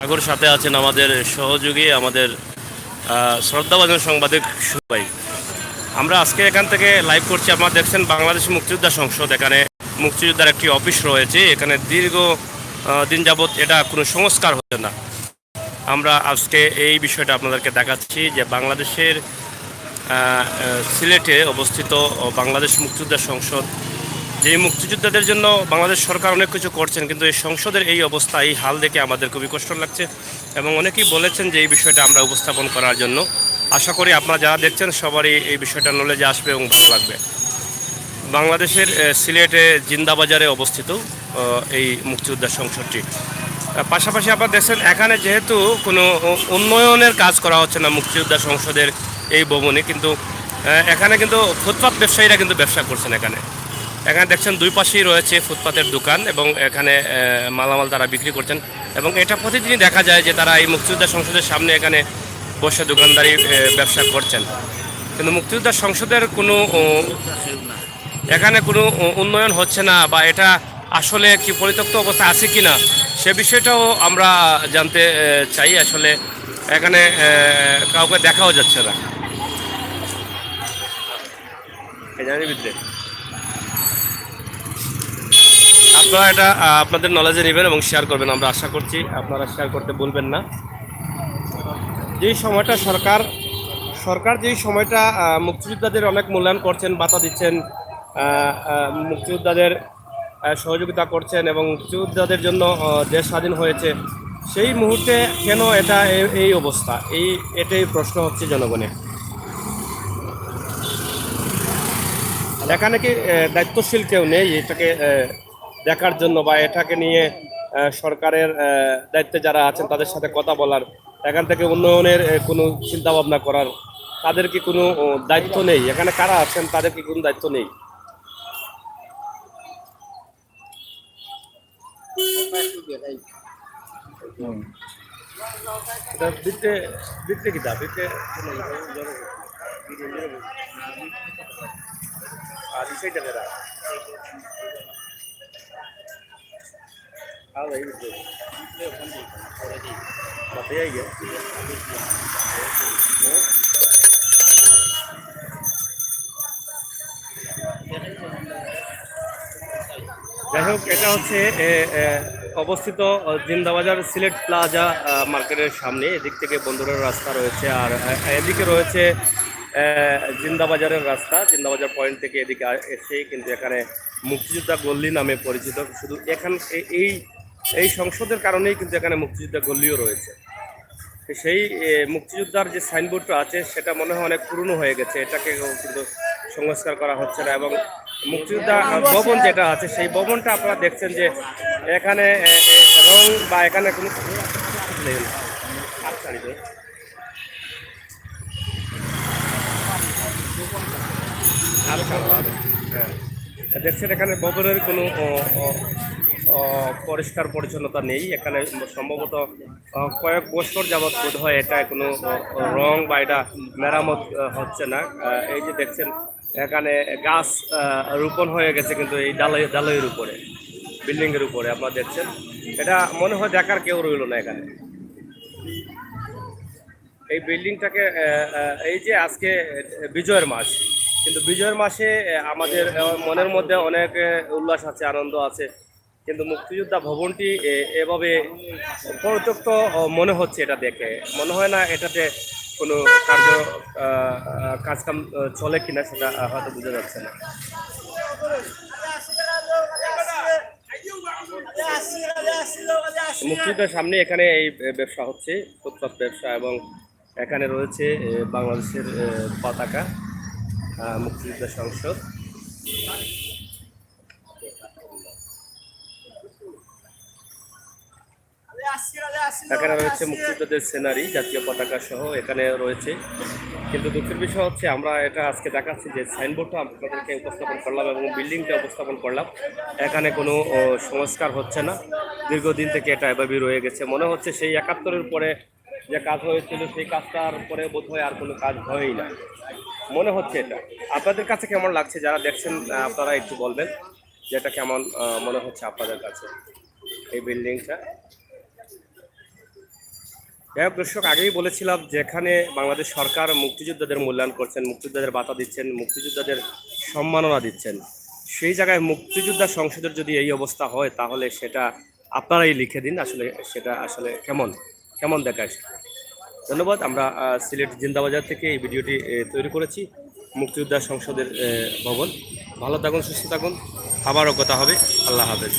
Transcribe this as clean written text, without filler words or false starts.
সাগর সাথে আছেন আমাদের সহযোগী, আমাদের শ্রদ্ধাভাজন সাংবাদিক সুবাই। আমরা আজকে এখান থেকে লাইভ করছি। আপনারা দেখছেন বাংলাদেশ মুক্তিযোদ্ধা সংসদ। এখানে মুক্তিযোদ্ধার একটি অফিস রয়েছে। এখানে দীর্ঘ দিন যাবৎ এটা কোনো সংস্কার হচ্ছে না। আমরা আজকে এই বিষয়টা আপনাদেরকে দেখাচ্ছি যে বাংলাদেশের সিলেটে অবস্থিত বাংলাদেশ মুক্তিযোদ্ধা সংসদ, যে মুক্তিযোদ্ধাদের জন্য বাংলাদেশ সরকার অনেক কিছু করছেন, কিন্তু এই সংসদের এই অবস্থা, এই হাল দেখে আমাদের খুবই কষ্ট লাগছে এবং অনেকেই বলেছেন যে এই বিষয়টা আমরা উপস্থাপন করার জন্য। আশা করি আপনারা যারা দেখছেন সবারই এই বিষয়টা নলেজে আসবে এবং ভালো লাগবে। বাংলাদেশের সিলেটে জিন্দাবাজারে অবস্থিত এই মুক্তিযোদ্ধা সংসদটি। পাশাপাশি আপনারা দেখছেন এখানে যেহেতু কোনো উন্নয়নের কাজ করা হচ্ছে না মুক্তিযোদ্ধা সংসদের এই ভবনে, কিন্তু এখানে কিন্তু ফুটপাত ব্যবসায়ীরা কিন্তু ব্যবসা করছেন। এখানে দেখছেন দুই পাশেই রয়েছে ফুটপাতের দোকান এবং এখানে মালামাল তারা বিক্রি করছেন এবং এটা প্রতিদিনই দেখা যায় যে তারা এই মুক্তিযোদ্ধা সংসদের সামনে এখানে বসে দোকানদারি ব্যবসা করছেন। কিন্তু মুক্তিযোদ্ধা সংসদের কোনো এখানে কোনো উন্নয়ন হচ্ছে না, বা এটা আসলে কি পরিত্যক্ত অবস্থা আছে কি না সে বিষয়টাও আমরা জানতে চাই। আসলে এখানে কাউকে দেখাও যাচ্ছে না। আপনারা এটা আপনাদের নলেজে নেবেন এবং শেয়ার করবেন। আমরা আশা করছি আপনারা শেয়ার করতে বলবেন না। যেই সময়টা সরকার যেই সময়টা মুক্তিযোদ্ধাদের অনেক মূল্যায়ন করছেন, বাতা দিচ্ছেন, মুক্তিযোদ্ধাদের সহযোগিতা করছেন এবং মুক্তিযোদ্ধাদের জন্য দেশ স্বাধীন হয়েছে, সেই মুহূর্তে কেন এটা এই অবস্থা, এটাই প্রশ্ন হচ্ছে জনগণের। এখানে কি দায়িত্বশীল কেউ নেই এটাকে দেখার জন্য, বা এটাকে নিয়ে সরকারের দায়িত্বে যারা আছেন তাদের সাথে কথা বলার, এখান থেকে উন্নয়নের কোনো চিন্তা ভাবনা করার? তাদের কি কোনো দায়িত্ব নেই? এখানে কারা আছেন তাদের কি কোনো দায়িত্ব নেই? দিতে দিতে কি দা দিতে আর দিতে না हाँ भाई बताइए। যাই হোক, এটা হচ্ছে অবস্থিত জিন্দাবাজার সিলেট প্লাজা মার্কেটের সামনে। এদিক থেকে বন্দরের রাস্তা রয়েছে আর এদিকে রয়েছে জিন্দাবাজারের রাস্তা। জিন্দাবাজার পয়েন্ট থেকে এদিকে এসেই কিন্তু এখানে মুক্তিযোদ্ধা গল্লি নামে পরিচিত। শুধু এই এই সংসদের কারণেই কিন্তু এখানে মুক্তিযোদ্ধা গল্লিও রয়েছে। সেই মুক্তিযোদ্ধার যে সাইনবোর্ডটা আছে সেটা মনে হয় অনেক পুরনো হয়ে গেছে, এটাকে কিন্তু সংস্কার করা হচ্ছে না। এবং মুক্তিযোদ্ধা ভবন যেটা আছে সেই ভবনটা আপনারা দেখছেন যে এখানে রং বা এখানে কোনো দেখছেন এখানে ভবনের কোনো পরিষ্কার পরিচ্ছন্নতা নেই। এখানে সম্ভবত কয়েক বছর যাবৎ বোধ হয় এটা কোনো রং বা এটা মেরামত হচ্ছে না। এই যে দেখছেন এখানে গাছ রোপণ হয়ে গেছে, কিন্তু এই ডালাইয়ের উপরে, বিল্ডিংয়ের উপরে আপনারা দেখছেন। এটা মনে হয় দেখার কেউ রইল না এখানে। এই বিল্ডিংটাকে এই যে আজকে বিজয়ের মাস, কিন্তু বিজয়ের মাসে আমাদের মনের মধ্যে অনেক উল্লাস আছে, আনন্দ আছে, কিন্তু মুক্তিযোদ্ধা ভবনটি এভাবে পরিত্যক্ত মনে হচ্ছে। এটা দেখে মনে হয় না এটাতে কোনো কাজকাম চলে কিনা সেটা হয়তো বোঝা যাচ্ছে না। মুক্তিযোদ্ধার সামনে এখানে এই ব্যবসা হচ্ছে, ফুটপাত ব্যবসা, এবং এখানে রয়েছে বাংলাদেশের পতাকা, মুক্তিযোদ্ধা সংসদ। এখানে রয়েছে মুক্তিযোদ্ধাদের সিনারি, জাতীয় পতাকা সহ এখানে রয়েছে। কিন্তু দুঃখের বিষয় হচ্ছে আমরা এটা আজকে দেখাচ্ছি যে সাইনবোর্ডটা আপনাদেরকে উপস্থাপন করলাম এবং বিল্ডিংটা উপস্থাপন করলাম, এখানে কোনো সংস্কার হচ্ছে না। দীর্ঘদিন থেকে এটা এভাবেই রয়ে গেছে। মনে হচ্ছে সেই ৭১-এর পরে যে কাজ হয়েছিল সেই কাজটার পরে বোধ হয় আর কোনো কাজ হয়ই না, মনে হচ্ছে। এটা আপনাদের কাছে কেমন লাগছে যারা দেখছেন আপনারা একটু বলবেন যে এটা কেমন মনে হচ্ছে আপনাদের কাছে এই বিল্ডিংটা। যাই হোক দর্শক, আগেই বলেছিলাম যেখানে বাংলাদেশ সরকার মুক্তিযোদ্ধাদের মূল্যায়ন করছেন, মুক্তিযোদ্ধাদের ভাতা দিচ্ছেন, মুক্তিযোদ্ধাদের সম্মাননা দিচ্ছেন, সেই জায়গায় মুক্তিযোদ্ধা সংসদের যদি এই অবস্থা হয় তাহলে সেটা আপনারাই লিখে দিন আসলে সেটা আসলে কেমন কেমন দেখায় সেটা। ধন্যবাদ। আমরা সিলেট জিন্দাবাজার থেকে এই ভিডিওটি তৈরি করেছি, মুক্তিযোদ্ধা সংসদের ভবন। ভালো থাকুন, সুস্থ থাকুন, আবারও কথা হবে। আল্লাহ হাফেজ।